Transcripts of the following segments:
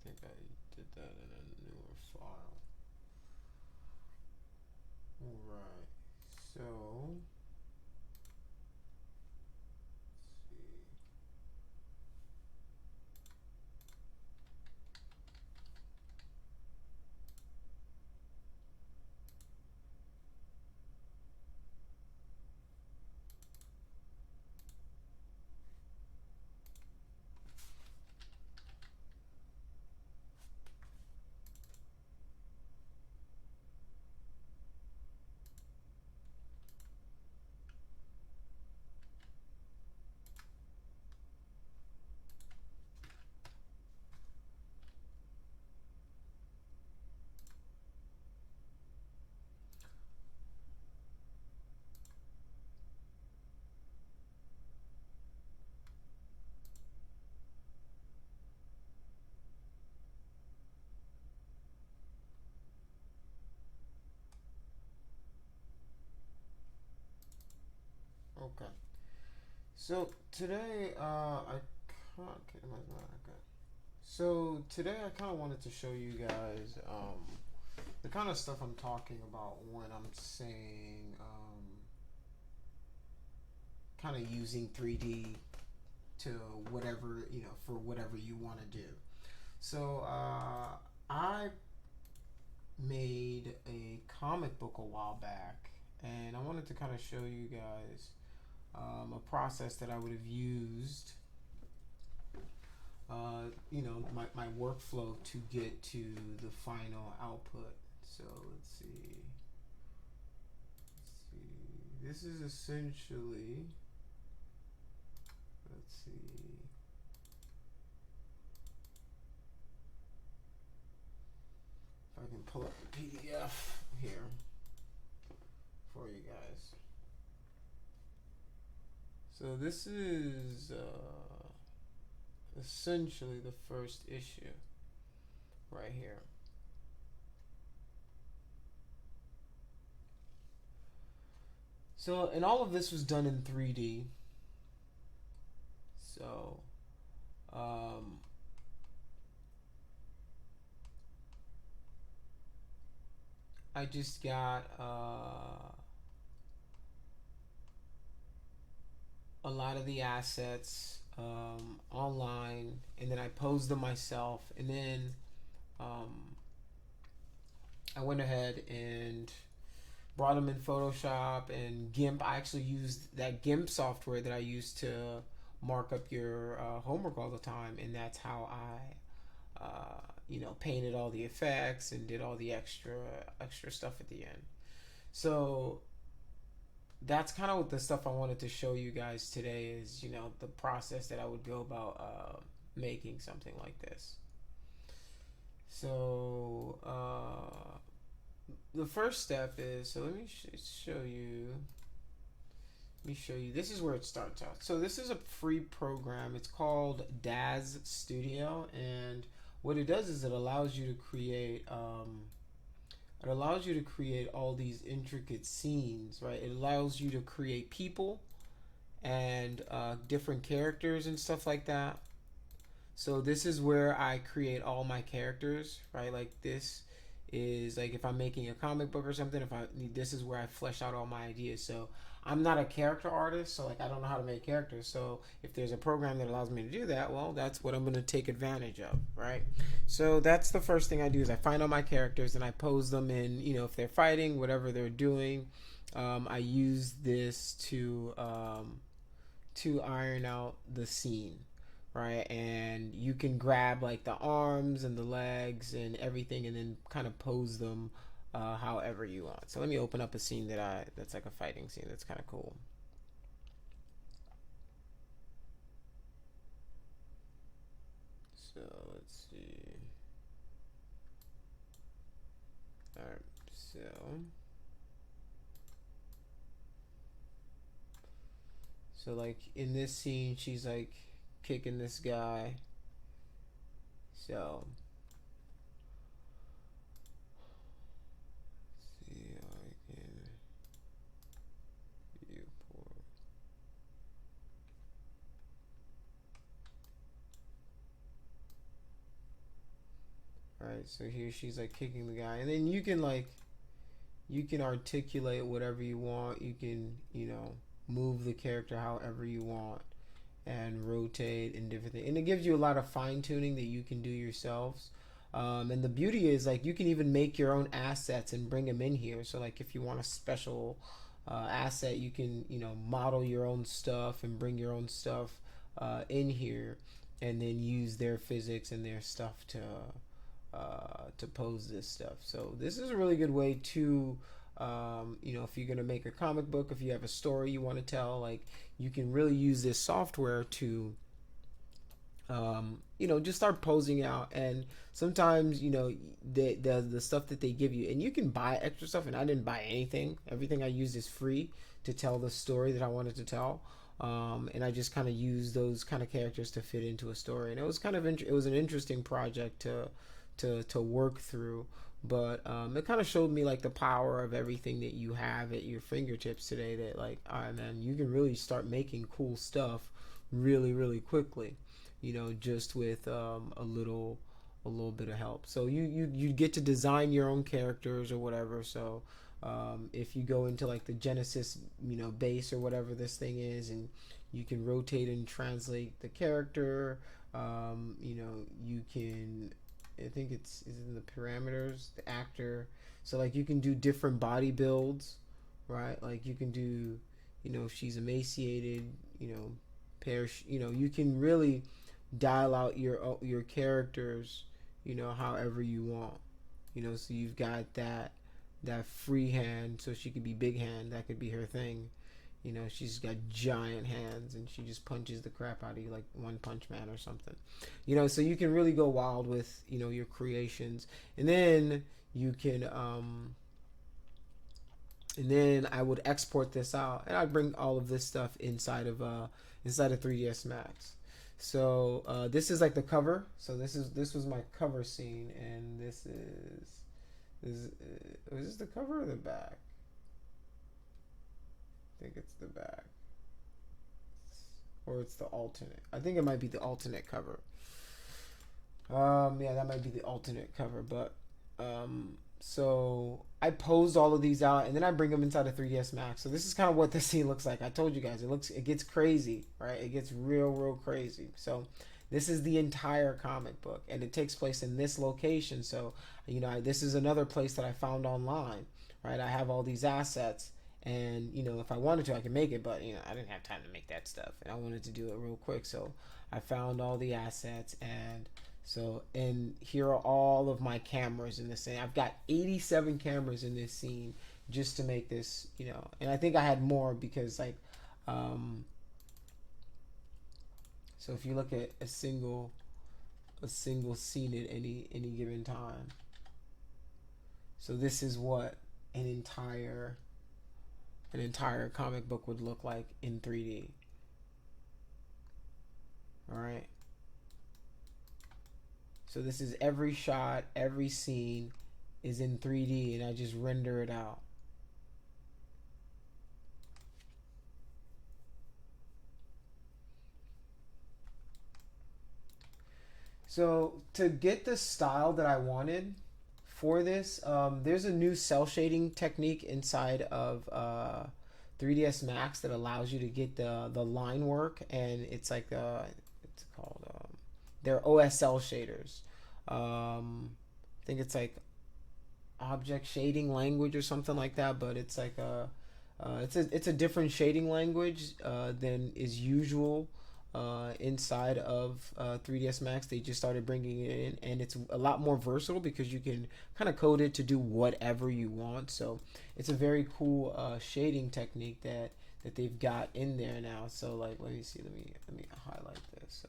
think I did that in a newer file. Alright, so let's see. Okay. So today, I can't. Okay, okay. So today, I kind of wanted to show you guys the kind of stuff I'm talking about when I'm saying kind of using 3D to whatever for whatever you want to do. So I made a comic book a while back, and I wanted to kind of show you guys a process that I would have used, my workflow to get to the final output. So let's see. This is essentially, let's see. If I can pull up the PDF here for you guys. So this is essentially the first issue right here. So, and all of this was done in 3D. So, um, I just got a lot of the assets online, and then I posed them myself, and then um, I went ahead and brought them in Photoshop and GIMP. I actually used that GIMP software that I used to mark up your homework all the time, and that's how I, painted all the effects and did all the extra stuff at the end. So that's kind of what the stuff I wanted to show you guys today is, the process that I would go about making something like this. So the first step is, so let me show you. Let me show you. This is where it starts out. So this is a free program. It's called Daz Studio, and what it does is it allows you to create all these intricate scenes, right? It allows you to create people and different characters and stuff like that. So this is where I create all my characters, right? Like this is like if I'm making a comic book or something, if I this is where I flesh out all my ideas. So I'm not a character artist, so like I don't know how to make characters. So if there's a program that allows me to do that, well, that's what I'm going to take advantage of, right? So that's the first thing I do is I find all my characters and I pose them in, if they're fighting, whatever they're doing. I use this to iron out the scene, right? And you can grab like the arms and the legs and everything, and then kind of pose them however you want. So let me open up a scene that's like a fighting scene. That's kind of cool. So let's see. All right. So like in this scene, she's like kicking this guy. So let's see how I can viewport. right? So here she's like kicking the guy, and then you can like you can articulate whatever you want. You can, you know, move the character however you want and rotate and different things. And it gives you a lot of fine tuning that you can do yourselves. And the beauty is like you can even make your own assets and bring them in here. So like if you want a special asset, you can, you know, model your own stuff and bring your own stuff in here, and then use their physics and their stuff to pose this stuff. So this is a really good way to, you know, if you're gonna make a comic book, if you have a story you want to tell, like you can really use this software to, you know, just start posing out. And sometimes, you know, the stuff that they give you, and you can buy extra stuff. And I didn't buy anything. Everything I used is free to tell the story that I wanted to tell. And I just kind of used those kind of characters to fit into a story, and it was kind of it was an interesting project to work through. But it kind of showed me like the power of everything that you have at your fingertips today. That like, all right, man, you can really start making cool stuff really, really quickly. You know, just with a little bit of help. So you get to design your own characters or whatever. So if you go into like the Genesis, you know, base or whatever this thing is, and you can rotate and translate the character. You know, you can, I think it's is in the parameters, the actor. So like you can do different body builds, right? Like you can do, you know, if she's emaciated, you know, you know, you can really dial out your characters, you know, however you want. You know, so you've got that free hand, so she could be big hand. That could be her thing. You know, she's got giant hands and she just punches the crap out of you like One Punch Man or something. You know, so you can really go wild with, you know, your creations. And then you can and then I would export this out, and I'd bring all of this stuff inside of 3ds Max. So this is like the cover. So this was my cover scene, and this is this the cover or the back? I think it's the back, or it's the alternate. I think it might be the alternate cover. Yeah, that might be the alternate cover. But so I posed all of these out, and then I bring them inside of 3ds Max. So this is kind of what the scene looks like. I told you guys, it gets crazy, right? It gets real crazy. So this is the entire comic book, and it takes place in this location. So, you know, this is another place that I found online, right? I have all these assets, and, you know, if I wanted to, I could make it, but, you know, I didn't have time to make that stuff, and I wanted to do it real quick. So I found all the assets, and so, and here are all of my cameras in this scene. I've got 87 cameras in this scene just to make this, you know, and I think I had more because, like, so if you look at a single scene at any given time. So this is what an entire comic book would look like in 3D. All right. So this is every shot, every scene is in 3D, and I just render it out. So to get the style that I wanted for this, there's a new cell shading technique inside of 3ds Max that allows you to get the line work, and it's like it's called they're OSL shaders. I think it's like object shading language or something like that, but it's like it's a different shading language than is usual inside of 3ds Max. They just started bringing it in, and it's a lot more versatile because you can kind of code it to do whatever you want. So it's a very cool shading technique that they've got in there now. So like, let me see, let me highlight this.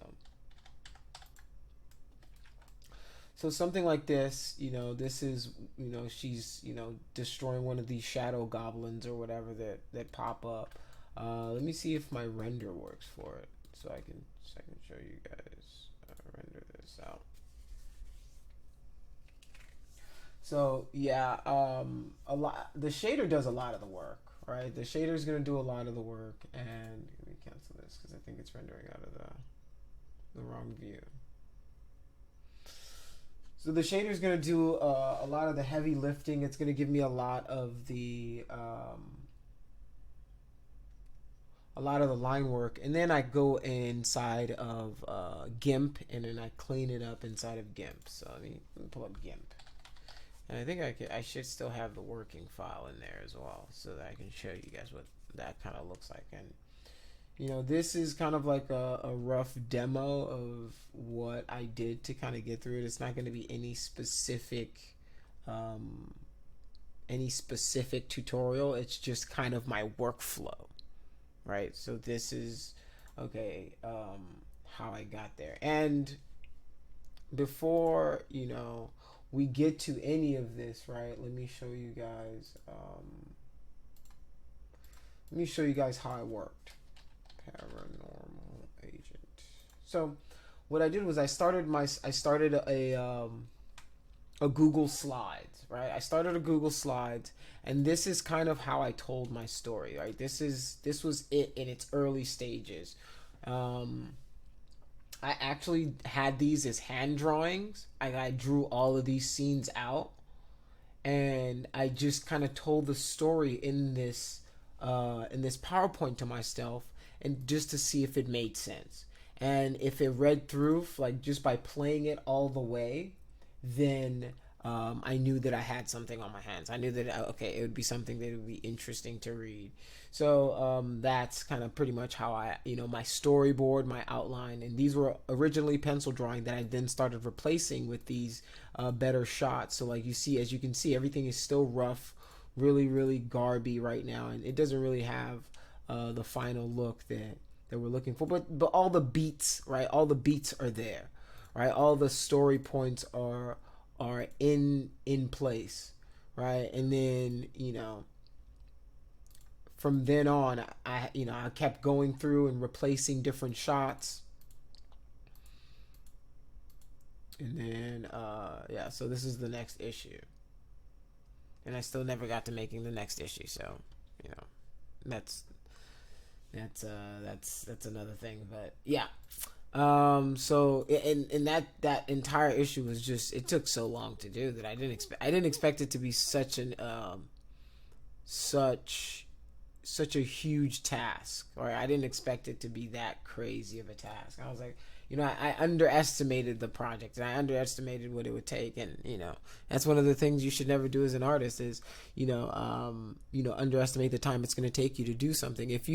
So something like this, you know, this is, you know, she's, you know, destroying one of these shadow goblins or whatever that pop up. Let me see if my render works for it, so I can show you guys render this out. So yeah, a lot. The shader does a lot of the work, right? The shader is gonna do a lot of the work, and let me cancel this because I think it's rendering out of the wrong view. So the shader is going to do a lot of the heavy lifting. It's going to give me a lot of the line work, and then I go inside of GIMP, and then I clean it up inside of GIMP. So let me pull up GIMP, and I think I should still have the working file in there as well, so that I can show you guys what that kind of looks like. And this is kind of like a rough demo of what I did to kind of get through it. It's not going to be um, any specific tutorial. It's just kind of my workflow, right? So this is okay. How I got there. And before we get to any of this, right? Let me show you guys. Let me show you guys how I worked. Paranormal agent. So what I did was I started a Google Slides, right? I started a Google Slides, and this is kind of how I told my story, right? This was it in its early stages. I actually had these as hand drawings. I drew all of these scenes out, and I just kind of told the story in this PowerPoint to myself, and just to see if it made sense. And if it read through, like just by playing it all the way, then I knew that I had something on my hands. I knew that okay, it would be something that would be interesting to read. So that's kind of pretty much how my storyboard, my outline, and these were originally pencil drawing that I then started replacing with these better shots. So like as you can see, everything is still rough, really, really garby right now, and it doesn't really have the final look that we're looking for. But all the beats, right? All the beats are there, right? All the story points are in place, right? And then from then on, I kept going through and replacing different shots, and then yeah. So this is the next issue, and I still never got to making the next issue. So that's that's another thing. But yeah. So and that entire issue was just, it took so long to do that I didn't expect it to be such a huge task, or I didn't expect it to be that crazy of a task. I was like, I underestimated the project, and I underestimated what it would take. And that's one of the things you should never do as an artist is underestimate the time it's going to take you to do something. If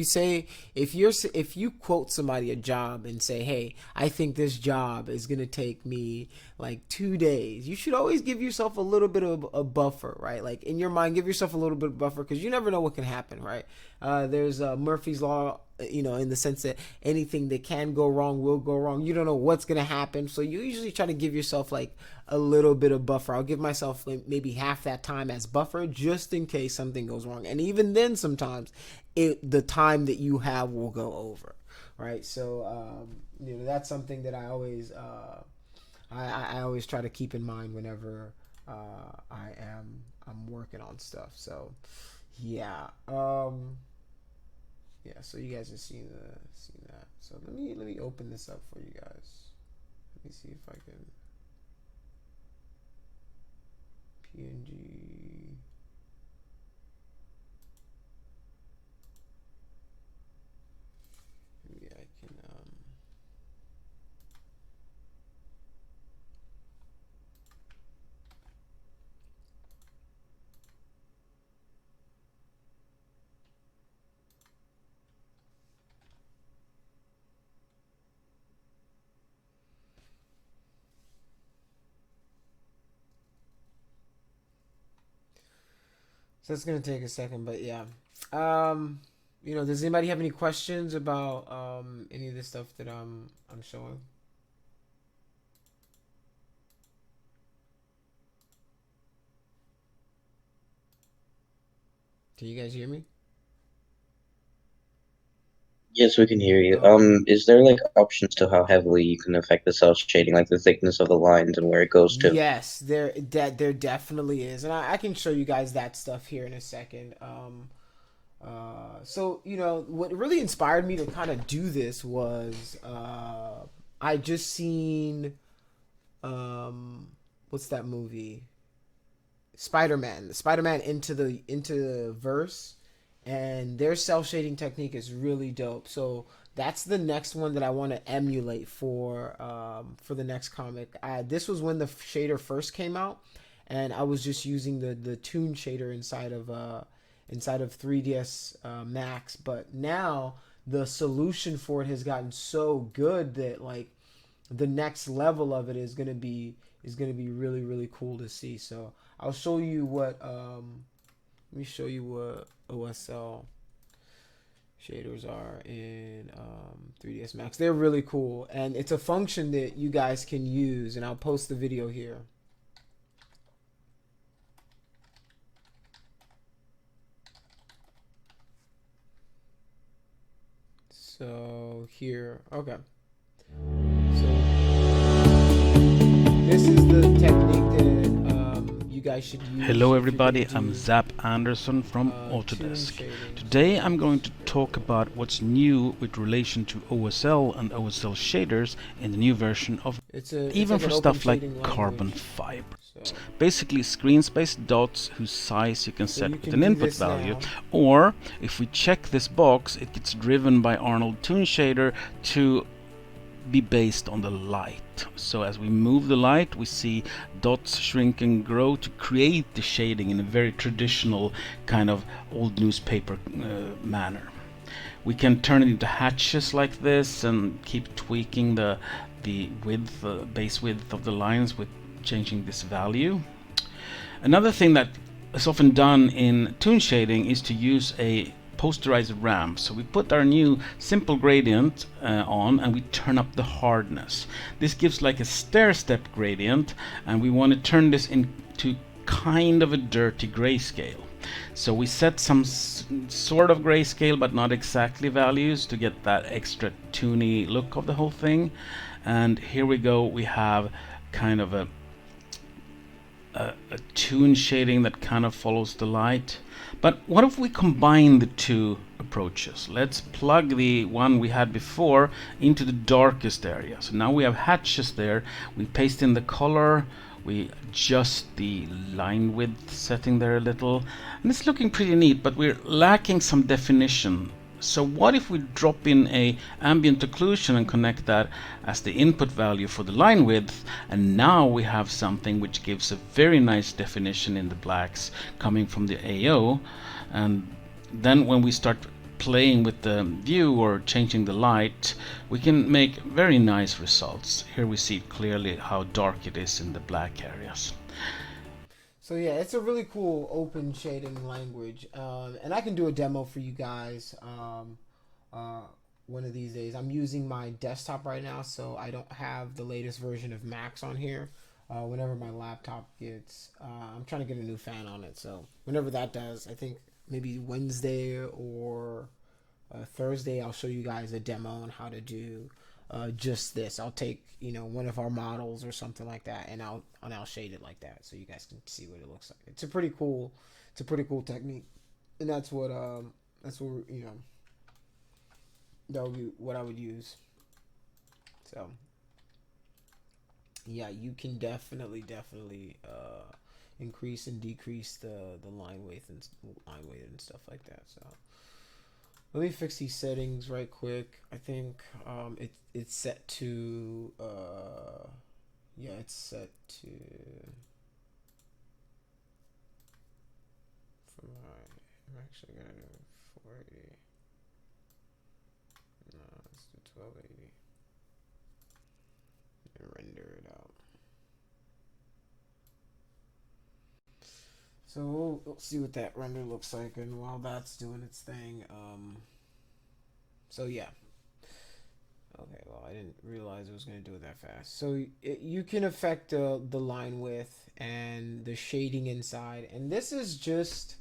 you quote somebody a job and say, hey, I think this job is going to take me like 2 days, you should always give yourself a little bit of a buffer, right? Like in your mind, give yourself a little bit of buffer, because you never know what can happen, right? There's Murphy's Law, in the sense that anything that can go wrong will go wrong. You don't know what's going to happen. So you usually try to give yourself like a little bit of buffer. I'll give myself maybe half that time as buffer, just in case something goes wrong. And even then, sometimes the time that you have will go over, right? So, that's something that I always, I always try to keep in mind whenever I'm working on stuff. So yeah. Yeah, so you guys have seen that. So let me open this up for you guys. Let me see if I can PNG. Maybe I can so it's gonna take a second, but yeah. Does anybody have any questions about any of this stuff that I'm showing? Can you guys hear me? Yes, we can hear you. Okay. Is there like options to how heavily you can affect the cell shading, like the thickness of the lines and where it goes to? Yes, there definitely is, and I can show you guys that stuff here in a second. So what really inspired me to kind of do this was I just seen um what's that movie? Spider-Man into the verse, and their cell shading technique is really dope. So that's the next one that I want to emulate for the next comic. This was when the shader first came out, and I was just using the Toon shader inside of 3ds Max. But now the solution for it has gotten so good that like the next level of it is gonna be really really cool to see. So I'll show you what let me show you what OSL shaders are in 3ds Max. They're really cool, and it's a function that you guys can use, and I'll post the video here. So here, okay. So this is the technique that you guys should use. Hello everybody, I'm Zap Anderson from Autodesk. Today I'm going to talk about what's new with relation to OSL and OSL shaders in the new version of even for stuff like carbon fiber. So basically screen space dots whose size you can set with an input value, or if we check this box it gets driven by Arnold Toon Shader to be based on the light. So as we move the light we see dots shrink and grow to create the shading in a very traditional kind of old newspaper manner. We can turn it into hatches like this and keep tweaking the width, base width of the lines with changing this value. Another thing that is often done in toon shading is to use a posterized ramp. So we put our new simple gradient on and we turn up the hardness. This gives like a stair-step gradient, and we want to turn this into kind of a dirty grayscale. So we set some sort of grayscale but not exactly values to get that extra toony look of the whole thing. And here we go, we have kind of a toon shading that kind of follows the light. But what if we combine the two approaches? Let's plug the one we had before into the darkest area. So now we have hatches there. We paste in the color, we adjust the line width setting there a little, and it's looking pretty neat, but we're lacking some definition. So what if we drop in a ambient occlusion and connect that as the input value for the line width, and now we have something which gives a very nice definition in the blacks coming from the AO. And then when we start playing with the view or changing the light, we can make very nice results. Here we see clearly how dark it is in the black areas. So yeah, it's a really cool open shading language, and I can do a demo for you guys one of these days. I'm using my desktop right now, so I don't have the latest version of Max on here. Whenever my laptop gets, I'm trying to get a new fan on it, so whenever that does, I think maybe Wednesday or Thursday, I'll show you guys a demo on how to do just this. I'll take one of our models or something like that, and I'll shade it like that so you guys can see what it looks like. It's a pretty cool technique, and that's what that would be what I would use. So yeah, you can definitely increase and decrease the line width and stuff like that. So let me fix these settings right quick. I think it's set to yeah, it's set to I'm actually gonna do 480. No, let's do 1280 and render it out. So we'll see what that render looks like, and while that's doing its thing, so yeah. Okay, well, I didn't realize it was going to do it that fast. So you can affect the line width and the shading inside, and this is just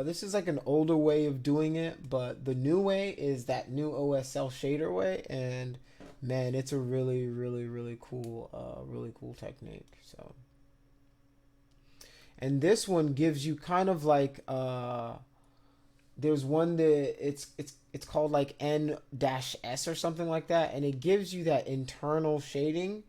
this is like an older way of doing it, but the new way is that new OSL shader way, and man, it's a really cool technique. So, and this one gives you kind of like there's one that it's called like N-S or something like that, and it gives you that internal shading,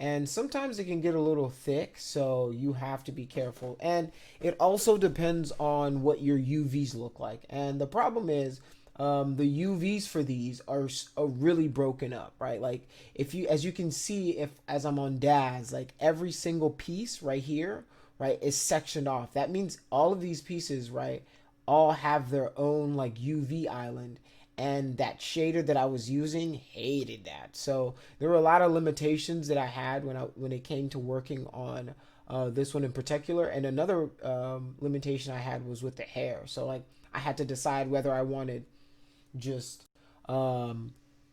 and sometimes it can get a little thick, so you have to be careful. And it also depends on what your UVs look like. And the problem is, the UVs for these are really broken up, right? Like if you, as you can see, if as I'm on DAZ, like every single piece right here, right, is sectioned off. That means all of these pieces, right, all have their own like UV island. And that shader that I was using hated that. So there were a lot of limitations that I had when it came to working on this one in particular. And another limitation I had was with the hair. So like I had to decide whether I wanted just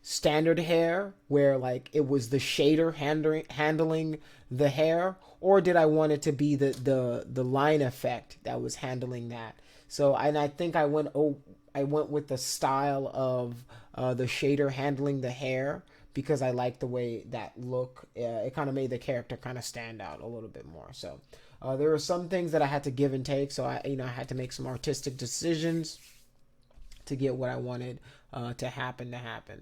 standard hair where like it was the shader handling the hair, or did I want it to be the line effect that was handling that. So I think I went with the style of the shader handling the hair because I like the way that look. It kind of made the character kind of stand out a little bit more. So there were some things that I had to give and take. So I had to make some artistic decisions to get what I wanted to happen.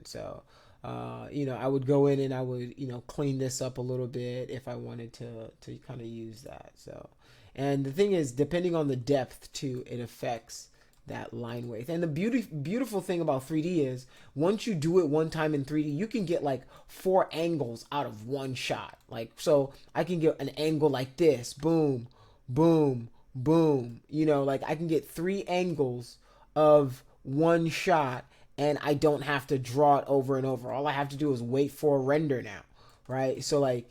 So I would go in and I would clean this up a little bit if I wanted to kind of use that. So, and the thing is, depending on the depth too, it affects that line width. And the beautiful thing about 3D is once you do it one time in 3D, you can get like 4 angles out of one shot. Like, so I can get an angle like this, boom, boom, boom. Like I can get 3 angles of one shot, and I don't have to draw it over and over. All I have to do is wait for a render now, right? So like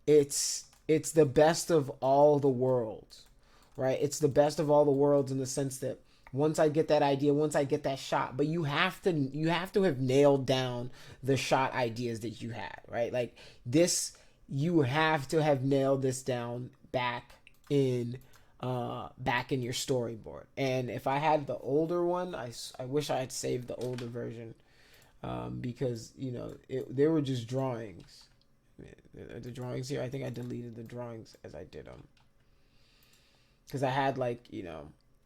it's the best of all the worlds, right? It's the best of all the worlds in the sense that once I get that idea, once I get that shot, but you have to have nailed down the shot ideas that you had, right? Like this, you have to have nailed this down back in your storyboard. And if I had the older one, I wish I had saved the older version, because they were just drawings. The drawings here, I think I deleted the drawings as I did them, because I had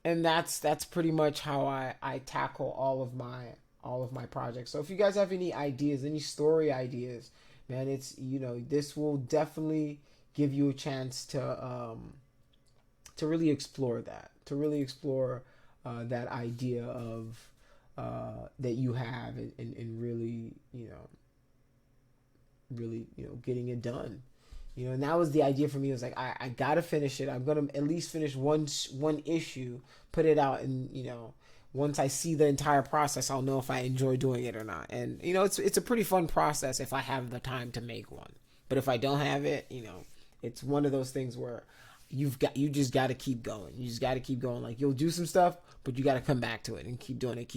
and that's pretty much how I tackle all of my projects. So if you guys have any ideas, any story ideas, man, it's this will definitely give you a chance to really explore that, that idea of that you have, and really getting it done. And that was the idea for me. It was like I gotta finish it. I'm gonna at least finish one issue, put it out, and once I see the entire process, I'll know if I enjoy doing it or not. And it's a pretty fun process if I have the time to make one. But if I don't have it, it's one of those things where you just got to keep going. You just got to keep going. Like you'll do some stuff, but you got to come back to it and keep doing it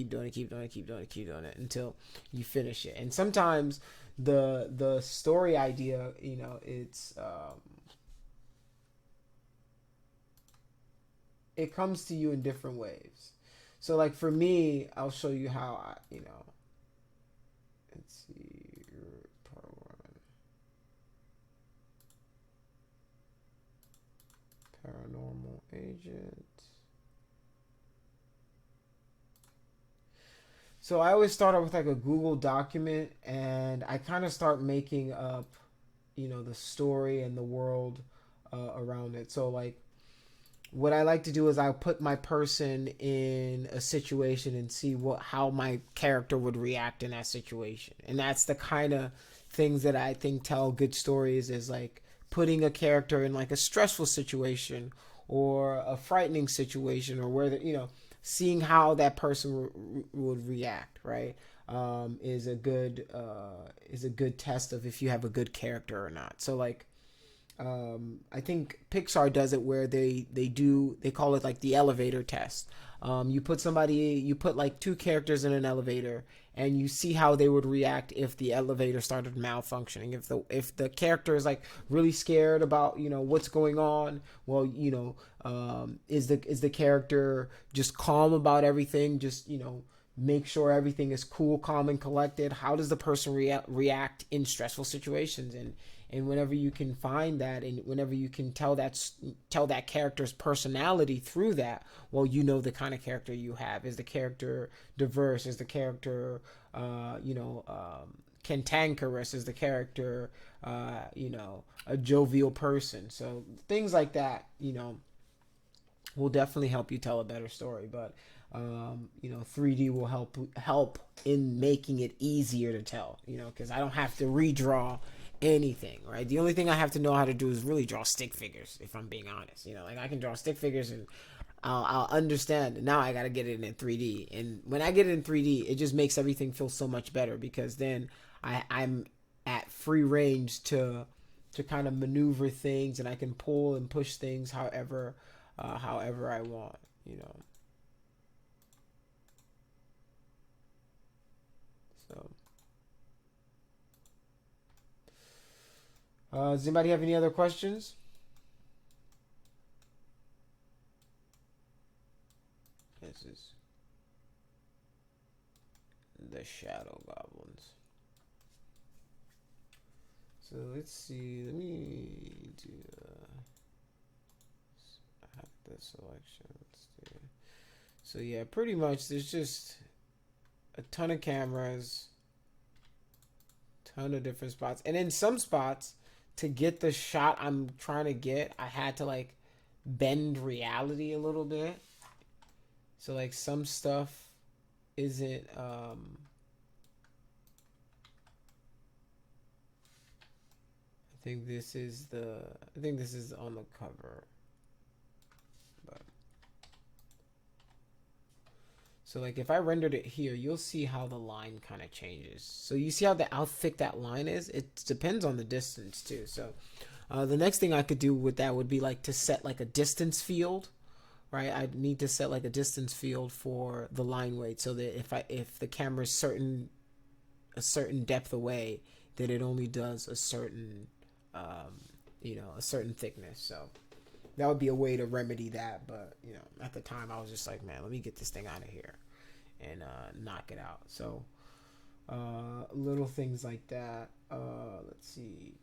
until you finish it. And sometimes the story idea, it's it comes to you in different ways. So like for me, I'll show you how let's see. Paranormal agent. So I always start out with like a Google document, and I kind of start making up, the story and the world around it. So like, what I like to do is I'll put my person in a situation and see how my character would react in that situation. And that's the kind of things that I think tell good stories, is like putting a character in like a stressful situation or a frightening situation, or where seeing how that person would react, right? Is a good test of if you have a good character or not. So like, I think Pixar does it where they call it like the elevator test. You put like 2 characters in an elevator, and you see how they would react if the elevator started malfunctioning. If the character is like really scared about what's going on, well, is the character just calm about everything, just make sure everything is cool, calm, and collected? How does the person react in stressful situations? And whenever you can find that, and whenever you can tell that character's personality through that, well, the kind of character you have. Is the character diverse? Is the character, cantankerous as the character, a jovial person. So things like that, will definitely help you tell a better story. But 3D will help in making it easier to tell, because I don't have to redraw anything, right? The only thing I have to know how to do is really draw stick figures, if I'm being honest. Like I can draw stick figures and I'll understand. Now I got to get it in 3D. And when I get it in 3D, it just makes everything feel so much better, because then I'm at free range to kind of maneuver things, and I can pull and push things however I want, So, does anybody have any other questions? This is the Shadow Goblins. So let's see. Let me do the selection. Let's do. So yeah, pretty much there's just a ton of cameras, ton of different spots, and in some spots, to get the shot I'm trying to get, I had to like bend reality a little bit. So like some stuff isn't I think this is on the cover. But so like if I rendered it here, you'll see how the line kind of changes. So you see how thick that line is? It depends on the distance too. So the next thing I could do with that would be like to set like a distance field. Right, I'd need to set like a distance field for the line weight, so that if the camera is a certain depth away, that it only does a certain a certain thickness. So that would be a way to remedy that. But at the time I was just like, man, let me get this thing out of here and knock it out. So little things like that. Let's see.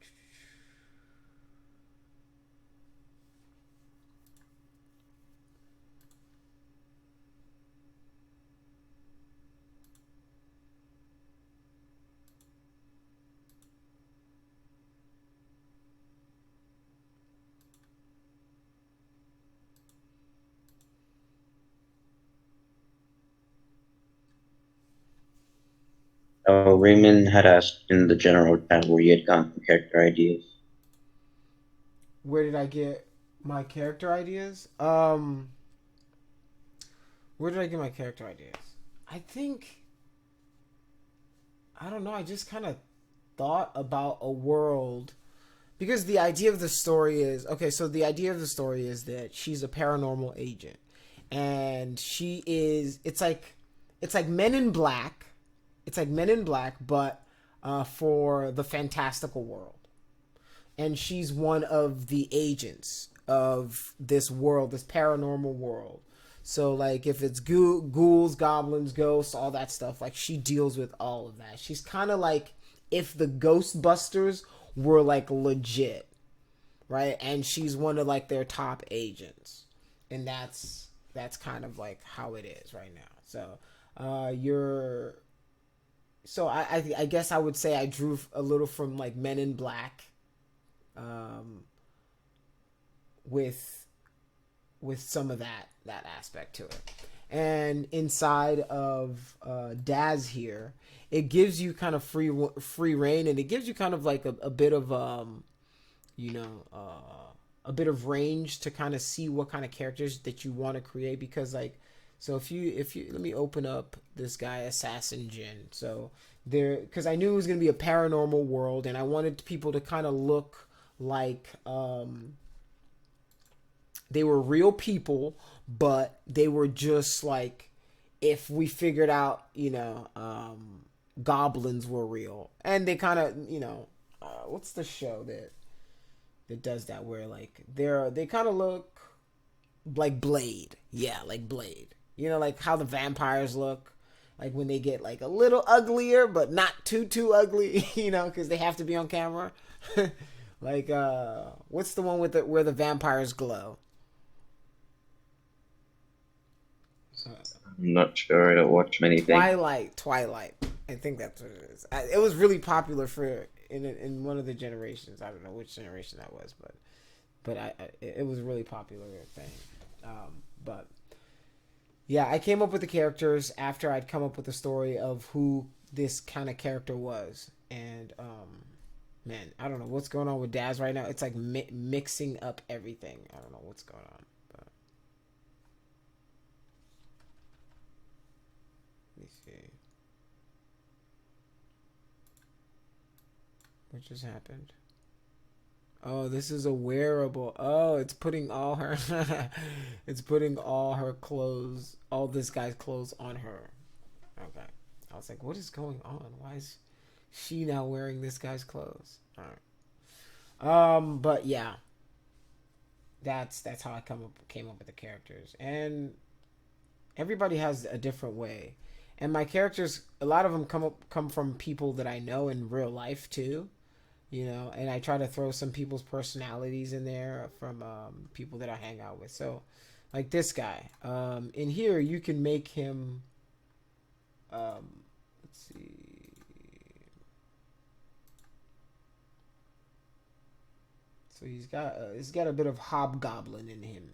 Raymond had asked in the general chat where you had gotten character ideas. Where did I get my character ideas? Where did I get my character ideas? I don't know. I just kind of thought about a world, because the idea of the story is, so the idea of the story is that she's a paranormal agent, and it's like Men in Black. It's like Men in Black, but for the fantastical world. And she's one of the agents of this world, this paranormal world. So, like, if it's ghouls, goblins, ghosts, all that stuff, like, she deals with all of that. She's kind of like if the Ghostbusters were, like, legit, right? And she's one of, like, their top agents. And that's kind of, like, how it is right now. So, So I guess I would say I drew a little from like Men in Black, with some of that aspect to it. And inside of Daz here, it gives you kind of free reign, and it gives you kind of like a bit of a bit of range to kind of see what kind of characters that you want to create. Because like, so if you let me open up this guy, Assassin Jin. So because I knew it was going to be a paranormal world, and I wanted people to kind of look like they were real people, but they were just like, if we figured out, goblins were real. And they kind of, what's the show that does that, where like they kind of look like Blade. Yeah, like Blade. Like how the vampires look, like when they get like a little uglier, but not too ugly, because they have to be on camera. Like, what's the one where the vampires glow? I'm not sure. I don't watch many things. Twilight. I think that's what it is. It was really popular for in one of the generations. I don't know which generation that was, but it was a really popular thing. But yeah, I came up with the characters after I'd come up with the story of who this kind of character was, and man, I don't know what's going on with Daz right now. It's like mixing up everything. I don't know what's going on. But let me see. What just happened? Oh, this is a wearable. Oh, it's putting all her it's putting all her clothes, all this guy's clothes on her. Okay. I was like, what is going on? Why is she now wearing this guy's clothes? All right. But yeah. That's how I came up with the characters. And everybody has a different way. And my characters, a lot of them come from people that I know in real life too. You know, and I try to throw some people's personalities in there from people that I hang out with. So, like this guy. In here, you can make him. Let's see. So he's got a bit of hobgoblin in him.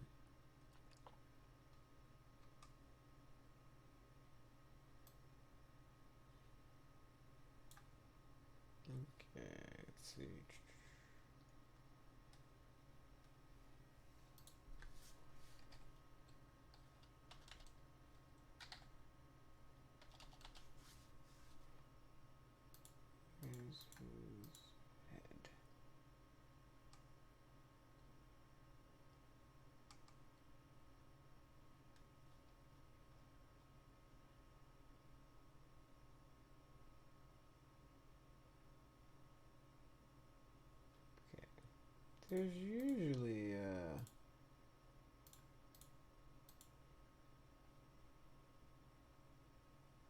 There's usually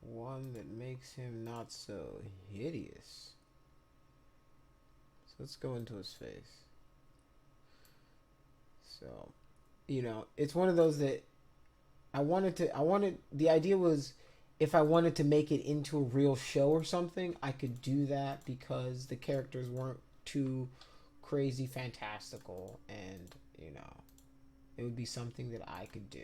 one that makes him not so hideous. So let's go into his face. So, you know, it's one of those that the idea was if I wanted to make it into a real show or something, I could do that because the characters weren't too crazy fantastical, and you know, it would be something that I could do.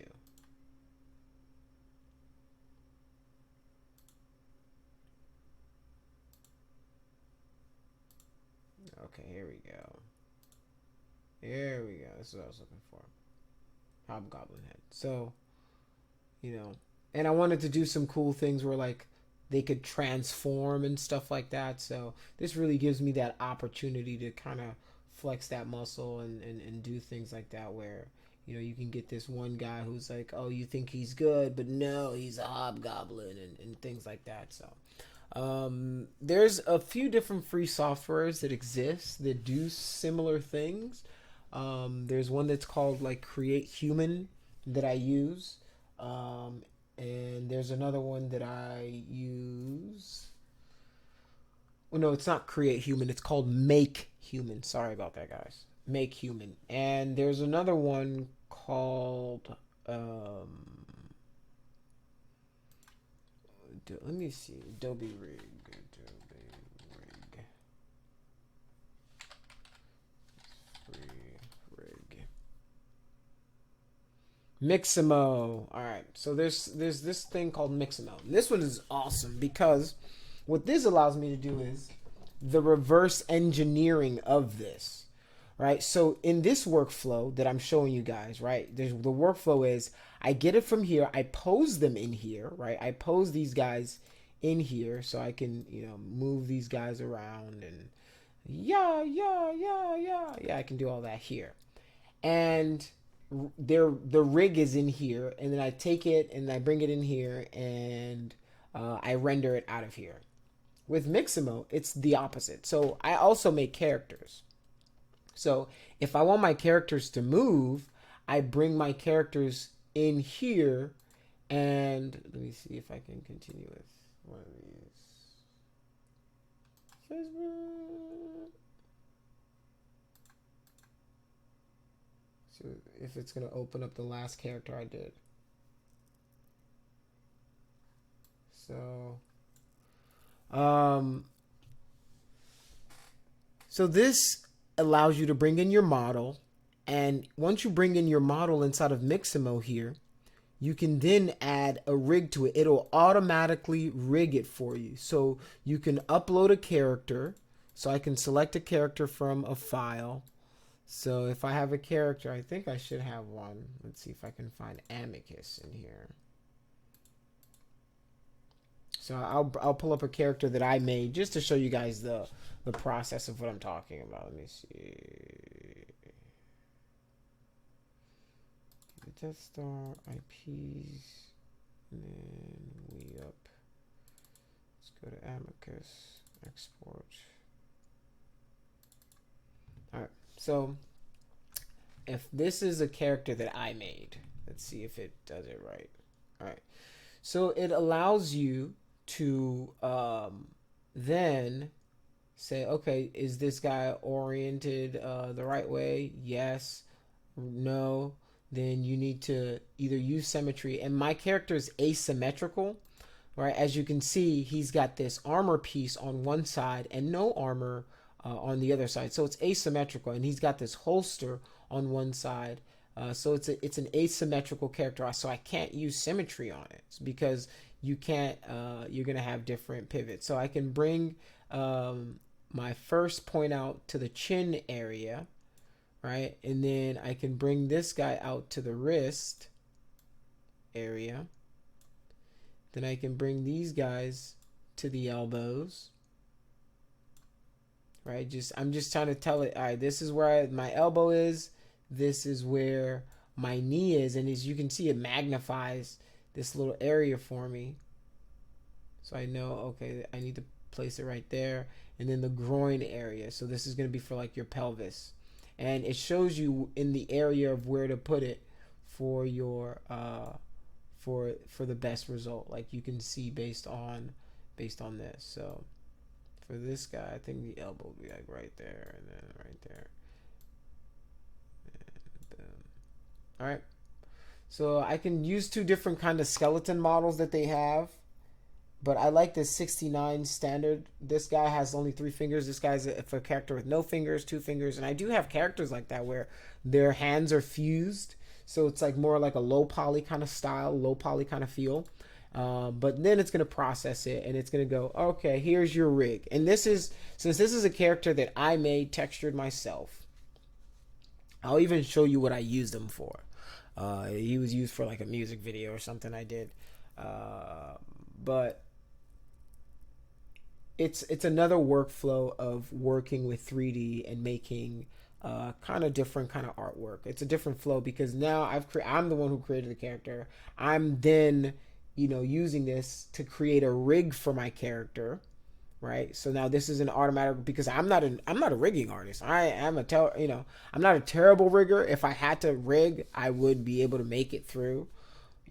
Okay, here we go. Here we go. This is what I was looking for. Hobgoblin head. So, you know, and I wanted to do some cool things where like they could transform and stuff like that. So this really gives me that opportunity to kind of flex that muscle and do things like that where, you know, you can get this one guy who's like, oh, you think he's good, but no, he's a hobgoblin and things like that. So there's a few different free softwares that exist that do similar things. There's one that's called like Create Human that I use. And there's another one that I use. Well, no, it's not Create Human. It's called Make Human. Sorry about that, guys. Make Human. And there's another one called. Let me see. Adobe Rig. Mixamo. All right. So there's this thing called Mixamo. This one is awesome because what this allows me to do is the reverse engineering of this, right? So in this workflow that I'm showing you guys, right? The workflow is I get it from here. I pose them in here, right? I pose these guys in here so I can, you know, move these guys around and yeah, I can do all that here. And the rig is in here, and then I take it and I bring it in here and I render it out of here. With Mixamo, it's the opposite. So I also make characters. So if I want my characters to move, I bring my characters in here, and let me see if I can continue with one of these. So if it's going to open up the last character I did. So So this allows you to bring in your model, and once you bring in your model inside of Mixamo here, you can then add a rig to it. It'll automatically rig it for you. So you can upload a character. So I can select a character from a file. So if I have a character, I think I should have one. Let's see if I can find Amicus in here. So I'll pull up a character that I made just to show you guys the process of what I'm talking about. Let me see. Death Star IPs, and then we up. Let's go to Amicus, export. All right. So if this is a character that I made, let's see if it does it right. All right. So it allows you to then say, okay, is this guy oriented the right way? Yes. No. Then you need to either use symmetry. And my character is asymmetrical, right? As you can see, he's got this armor piece on one side and no armor on the other side. So it's asymmetrical, and he's got this holster on one side. So it's an asymmetrical character. So I can't use symmetry on it because you can't. You're gonna have different pivots. So I can bring my first point out to the chin area, right? And then I can bring this guy out to the wrist area. Then I can bring these guys to the elbows. Right? I'm just trying to tell it, all right, this is where my elbow is, this is where my knee is, and as you can see, it magnifies this little area for me. So I know, okay, I need to place it right there. And then the groin area. So this is going to be for like your pelvis. And it shows you in the area of where to put it for your for the best result. Like you can see based on this. So for this guy, I think the elbow will be like right there and then right there. And boom. All right. So I can use two different kind of skeleton models that they have. But I like this 69 standard. This guy has only 3 fingers. This guy's for a character with no fingers, 2 fingers. And I do have characters like that where their hands are fused. So it's like more like a low poly kind of style, low poly kind of feel. But then it's going to process it and it's going to go, okay, here's your rig. And since this is a character that I made, textured myself, I'll even show you what I used him for. He was used for like a music video or something I did. But it's another workflow of working with 3D and making kind of different kind of artwork. It's a different flow because now I'm the one who created the character. I'm then using this to create a rig for my character, right? So now this is an automatic because I'm not a rigging artist. I'm not a terrible rigger. If I had to rig, I would be able to make it through.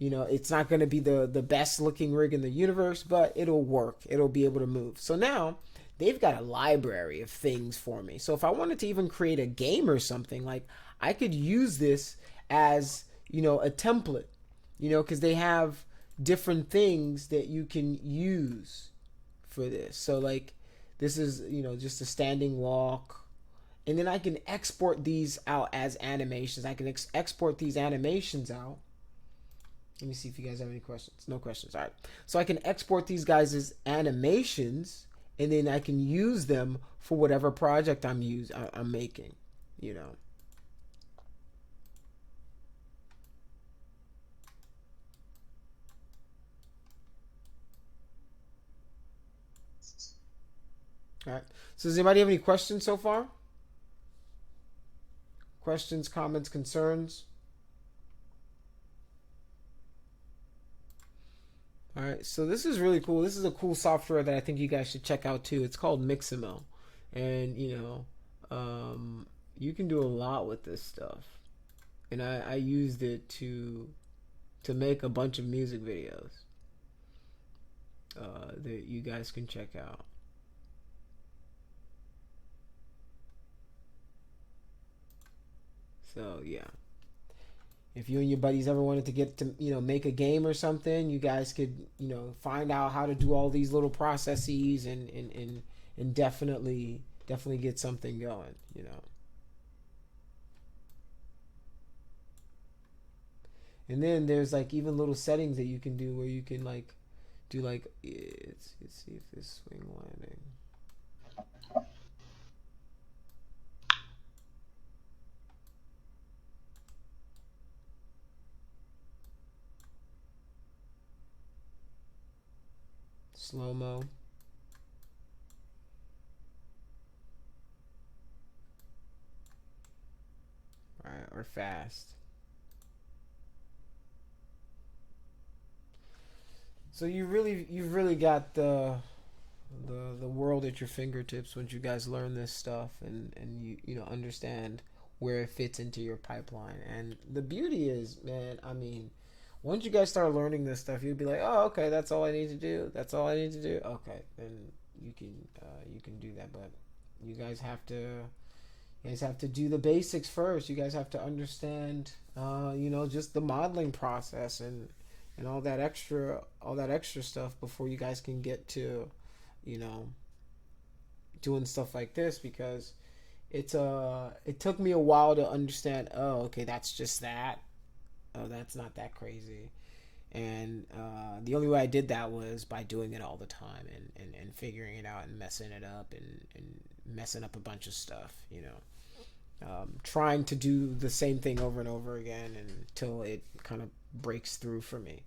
It's not going to be the best looking rig in the universe, but it'll work. It'll be able to move. So now they've got a library of things for me. So if I wanted to even create a game or something, like I could use this as, a template, because they have different things that you can use for this. So like this is, just a standing walk. And then I can export these out as animations. I can export these animations out. Let me see if you guys have any questions. No questions. All right. So I can export these guys as animations, and then I can use them for whatever project I'm making, All right. So does anybody have any questions so far? Questions, comments, concerns? All right, so this is really cool. This is a cool software that I think you guys should check out too. It's called Mixamo, and you can do a lot with this stuff. And I used it to make a bunch of music videos that you guys can check out. So yeah, if you and your buddies ever wanted to get to, make a game or something, you guys could, find out how to do all these little processes and definitely get something going. And then there's like even little settings that you can do where you can like do like, let's see if this swing landing. Slow-mo. Alright, or fast. So you've really got the world at your fingertips once you guys learn this stuff and you understand where it fits into your pipeline. And the beauty is, man, I mean, once you guys start learning this stuff, you'll be like, oh, okay, that's all I need to do. That's all I need to do. Okay, then you can do that. But you guys have to do the basics first. You guys have to understand, just the modeling process and all that extra stuff before you guys can get to, doing stuff like this, because it took me a while to understand. Oh, okay, that's just that. Oh, that's not that crazy. And the only way I did that was by doing it all the time and figuring it out and messing it up and messing up a bunch of stuff, trying to do the same thing over and over again until it kind of breaks through for me.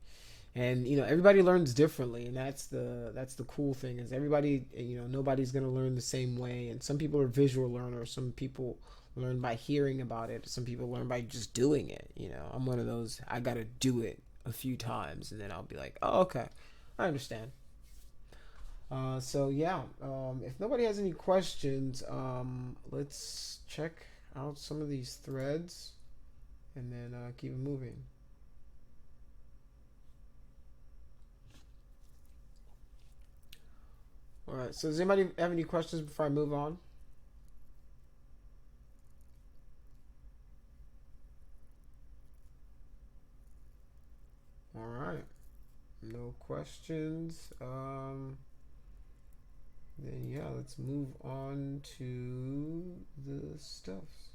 And everybody learns differently, and that's the cool thing, is everybody, nobody's gonna learn the same way. And some people are visual learners, some people learn by hearing about it, some people learn by just doing it. I'm one of those. I gotta do it a few times and then I'll be like, oh, okay, I understand. So yeah, if nobody has any questions, let's check out some of these threads and then keep it moving. All right, so does anybody have any questions before I move on? All right, no questions. Then yeah, let's move on to the stuff.